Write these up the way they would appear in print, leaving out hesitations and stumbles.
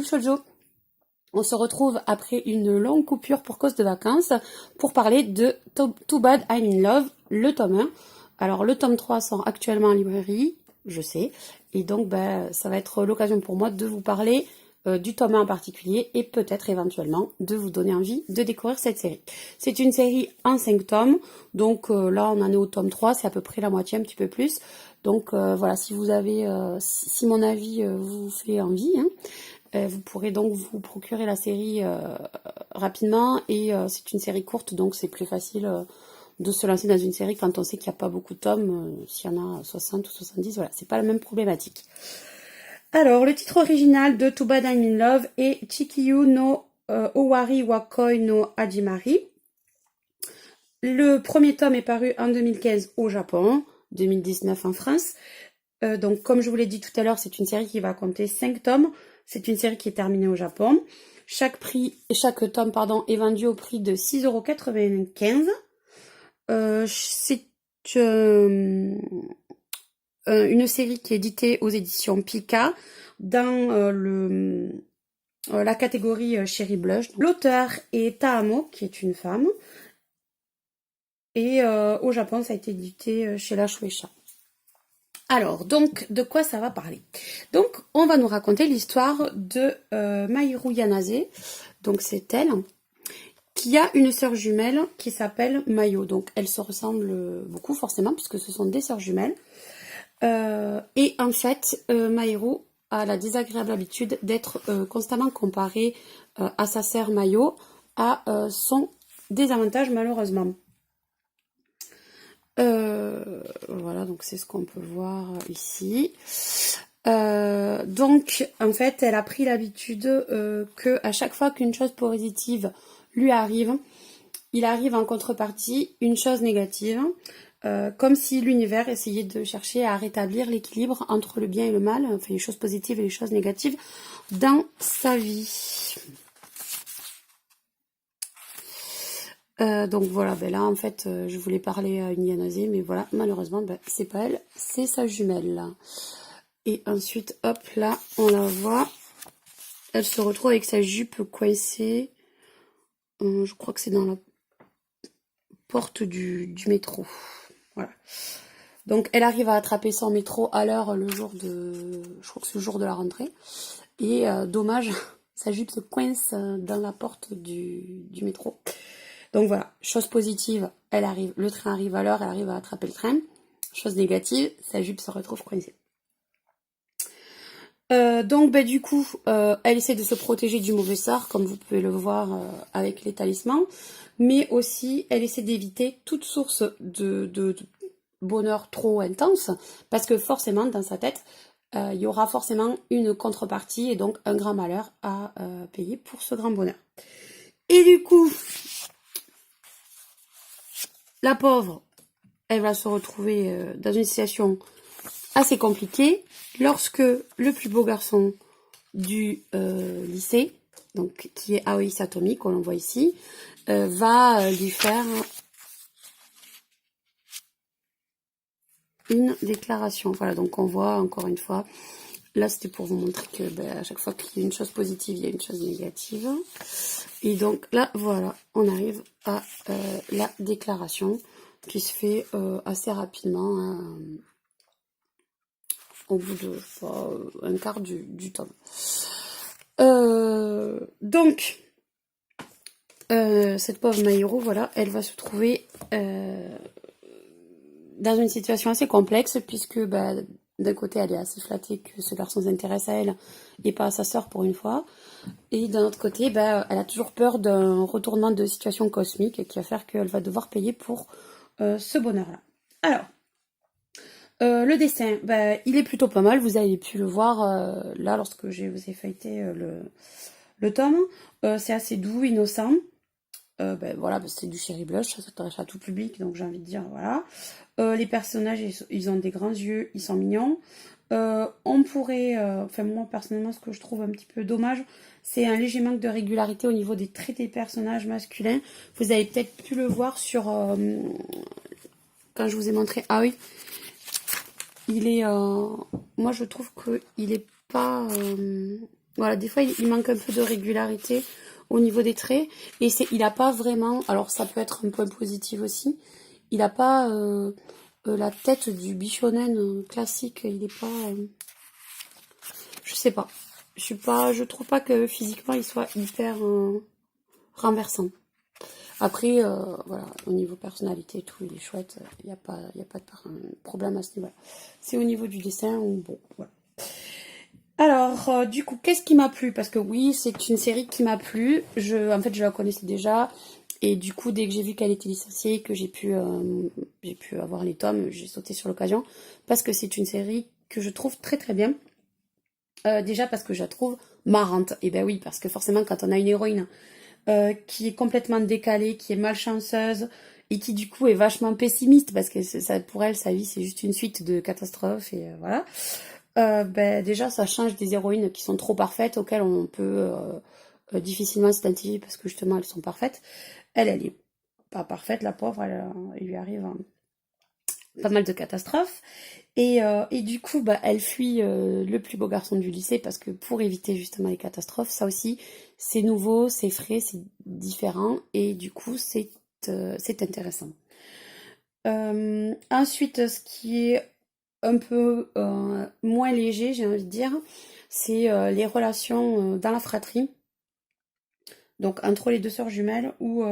Cool Shoujo. On se retrouve après une longue coupure pour cause de vacances pour parler de Too Bad I'm in Love, le tome 1. Alors le tome 3 sort actuellement en librairie, je sais, et donc ça va être l'occasion pour moi de vous parler du tome 1 en particulier et peut-être éventuellement de vous donner envie de découvrir cette série. C'est une série en 5 tomes, donc là on en est au tome 3, c'est à peu près la moitié, un petit peu plus. Donc voilà, si vous avez, si mon avis vous fait envie, hein, vous pourrez donc vous procurer la série rapidement et c'est une série courte, donc c'est plus facile de se lancer dans une série quand on sait qu'il n'y a pas beaucoup de tomes. S'il y en a 60 ou 70, voilà, c'est pas la même problématique. Alors, le titre original de Too Bad I'm in Love est Chikyu no Owari wa Koi no Hajimari. Le premier tome est paru en 2015 au Japon, 2019 en France. Donc, comme je vous l'ai dit tout à l'heure, c'est une série qui va compter 5 tomes. C'est une série qui est terminée au Japon. Chaque tome est vendu au prix de 6,95 €. C'est une série qui est éditée aux éditions Pika dans la catégorie Cherry Blush. L'auteur est Taamo, qui est une femme. Et au Japon, ça a été édité chez la Shueisha. Alors, donc, de quoi ça va parler? Donc, on va nous raconter l'histoire de Mahiru Yanase, donc c'est elle, qui a une sœur jumelle qui s'appelle Mayo. Donc, elles se ressemblent beaucoup, forcément, puisque ce sont des sœurs jumelles. Et en fait, Mahiru a la désagréable habitude d'être constamment comparée à sa sœur Mayo, à son désavantage, malheureusement. Voilà, donc c'est ce qu'on peut voir ici. Donc, en fait, elle a pris l'habitude que à chaque fois qu'une chose positive lui arrive, il arrive en contrepartie une chose négative, comme si l'univers essayait de chercher à rétablir l'équilibre entre le bien et le mal, enfin les choses positives et les choses négatives dans sa vie. Donc voilà, là en fait je voulais parler à une Yanase, mais voilà, malheureusement c'est pas elle, c'est sa jumelle là. Et ensuite hop là on la voit, elle se retrouve avec sa jupe coincée, je crois que c'est dans la porte du métro, voilà. Donc elle arrive à attraper son métro à l'heure le jour de, je crois que c'est le jour de la rentrée, et dommage, sa jupe se coince dans la porte du métro. Donc voilà, chose positive, le train arrive à l'heure, elle arrive à attraper le train. Chose négative, sa jupe se retrouve coincée. Donc du coup, elle essaie de se protéger du mauvais sort, comme vous pouvez le voir avec les talismans, mais aussi elle essaie d'éviter toute source de bonheur trop intense, parce que forcément dans sa tête, il y aura forcément une contrepartie et donc un grand malheur à payer pour ce grand bonheur. Et du coup, la pauvre, elle va se retrouver dans une situation assez compliquée lorsque le plus beau garçon du lycée, donc qui est Aoi Satomi, qu'on voit ici, va lui faire une déclaration. Voilà, donc on voit encore une fois, là c'était pour vous montrer que à chaque fois qu'il y a une chose positive, il y a une chose négative. Et donc là, voilà, on arrive à la déclaration qui se fait assez rapidement, hein, au bout de un quart du tome. Donc, cette pauvre Mahiru, voilà, elle va se trouver dans une situation assez complexe, puisque d'un côté, elle est assez flattée que ce garçon s'intéresse à elle et pas à sa sœur pour une fois. Et d'un autre côté, elle a toujours peur d'un retournement de situation cosmique qui va faire qu'elle va devoir payer pour ce bonheur-là. Alors, le dessin, il est plutôt pas mal. Vous avez pu le voir là lorsque je vous ai feuilleté le tome. C'est assez doux, innocent. Voilà, c'est du Cherry Blush, ça s'adresse à tout public, donc j'ai envie de dire, voilà. Les personnages, ils ont des grands yeux, ils sont mignons. On pourrait, moi personnellement, ce que je trouve un petit peu dommage, c'est un léger manque de régularité au niveau des traits des personnages masculins. Vous avez peut-être pu le voir sur, quand je vous ai montré, ah oui, il est, moi je trouve qu'il est pas Voilà, des fois, il manque un peu de régularité au niveau des traits. Et il a pas vraiment... Alors, ça peut être un point positif aussi. Il a pas la tête du bichonen classique. Il est pas... je sais pas. Je trouve pas que physiquement, il soit hyper renversant. Après, voilà, au niveau personnalité et tout, il est chouette. Il n'y a pas, de problème à ce niveau-là. C'est au niveau du dessin où, bon, voilà. Alors, du coup, qu'est-ce qui m'a plu? Parce que oui, c'est une série qui m'a plu. En fait, je la connaissais déjà. Et du coup, dès que j'ai vu qu'elle était licenciée, que j'ai pu avoir les tomes, j'ai sauté sur l'occasion. Parce que c'est une série que je trouve très très bien. Déjà parce que je la trouve marrante. Et ben oui, parce que forcément, quand on a une héroïne qui est complètement décalée, qui est malchanceuse, et qui du coup est vachement pessimiste, parce que ça, pour elle, sa vie, c'est juste une suite de catastrophes, et voilà. Ben, déjà, ça change des héroïnes qui sont trop parfaites, auxquelles on peut difficilement s'identifier, parce que justement, elles sont parfaites. Elle est pas parfaite, la pauvre, il lui arrive pas mal de catastrophes. Et du coup, bah, elle fuit le plus beau garçon du lycée parce que pour éviter justement les catastrophes, ça aussi, c'est nouveau, c'est frais, c'est différent et du coup, c'est intéressant. Ensuite, ce qui est un peu moins léger, j'ai envie de dire, c'est les relations dans la fratrie, donc entre les deux sœurs jumelles, où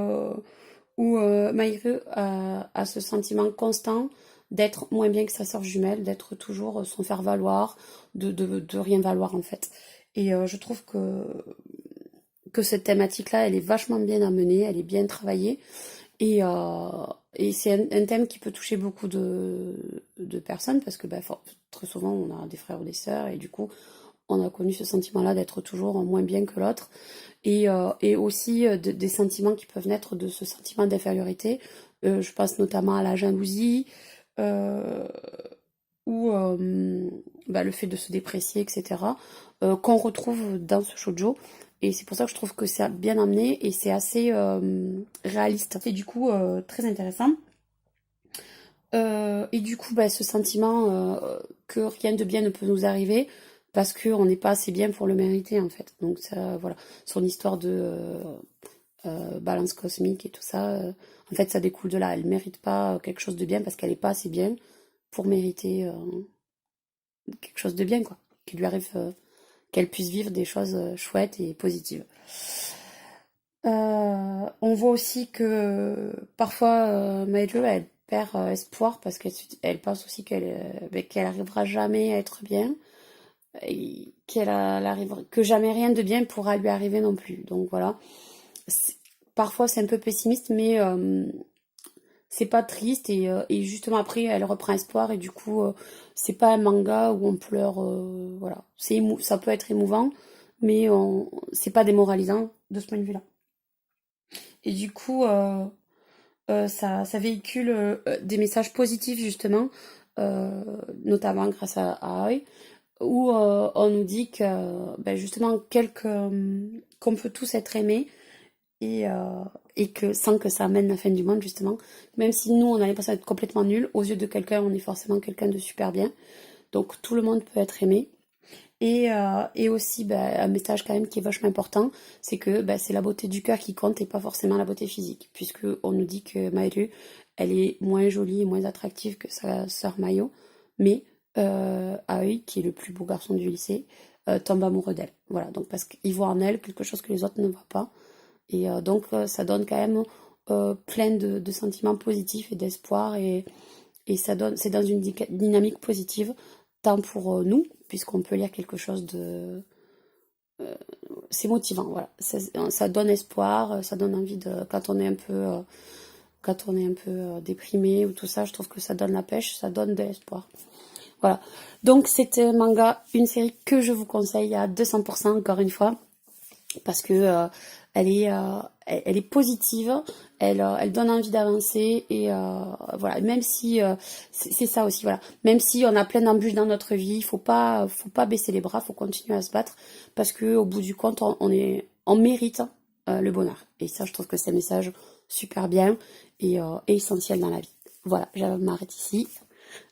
Maïru a ce sentiment constant d'être moins bien que sa sœur jumelle, d'être toujours son faire-valoir, de rien valoir en fait. Et je trouve que cette thématique-là, elle est vachement bien amenée, elle est bien travaillée. Et c'est un thème qui peut toucher beaucoup de personnes parce que bah, très souvent on a des frères ou des sœurs et du coup on a connu ce sentiment-là d'être toujours moins bien que l'autre et aussi des sentiments qui peuvent naître de ce sentiment d'infériorité. Je pense notamment à la jalousie euh, ou bah, le fait de se déprécier, etc. Qu'on retrouve dans ce shoujo. Et c'est pour ça que je trouve que c'est bien amené et c'est assez réaliste. C'est du coup très intéressant. Et du coup, bah, ce sentiment que rien de bien ne peut nous arriver parce qu'on n'est pas assez bien pour le mériter en fait. Donc ça, voilà, son histoire de balance cosmique et tout ça, en fait, ça découle de là. Elle mérite pas quelque chose de bien parce qu'elle n'est pas assez bien pour mériter quelque chose de bien, quoi. Qu'il lui arrive, qu'elle puisse vivre des choses chouettes et positives. On voit aussi que parfois Maïlo, elle perd espoir parce qu'elle pense aussi qu'elle arrivera jamais à être bien et que jamais rien de bien pourra lui arriver non plus. Donc voilà. C'est- Parfois c'est un peu pessimiste, mais c'est pas triste et justement après elle reprend espoir et du coup c'est pas un manga où on pleure. Voilà. Ça peut être émouvant, mais c'est pas démoralisant de ce point de vue-là. Et du coup, ça véhicule des messages positifs justement, euh, notamment grâce à AI, où on nous dit que ben, justement qu'on peut tous être aimés et, euh, et que sans que ça amène la fin du monde justement, même si nous on a l'impression d'être complètement nuls, aux yeux de quelqu'un on est forcément quelqu'un de super bien, donc tout le monde peut être aimé. Et aussi, bah, un message quand même qui est vachement important, c'est que bah, c'est la beauté du cœur qui compte et pas forcément la beauté physique. Puisque on nous dit que Maëru, elle est moins jolie et moins attractive que sa sœur Mayo, mais Aoi, qui est le plus beau garçon du lycée, tombe amoureux d'elle. Voilà, donc parce qu'il voit en elle quelque chose que les autres ne voient pas. Et donc ça donne quand même plein de sentiments positifs et d'espoir et c'est dans une dynamique positive, tant pour nous, puisqu'on peut lire quelque chose de... C'est motivant, voilà. Ça donne espoir, ça donne envie de... Quand on est un peu déprimé ou tout ça, je trouve que ça donne la pêche, ça donne de l'espoir. Voilà. Donc c'était un manga, une série que je vous conseille à 200% encore une fois parce que elle est positive, elle donne envie d'avancer et voilà. Même si c'est ça aussi, voilà. Même si on a plein d'embûches dans notre vie, faut pas baisser les bras, faut continuer à se battre parce que au bout du compte, on mérite le bonheur. Et ça, je trouve que c'est un message super bien et essentiel dans la vie. Voilà, je m'arrête ici.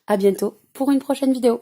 À bientôt pour une prochaine vidéo.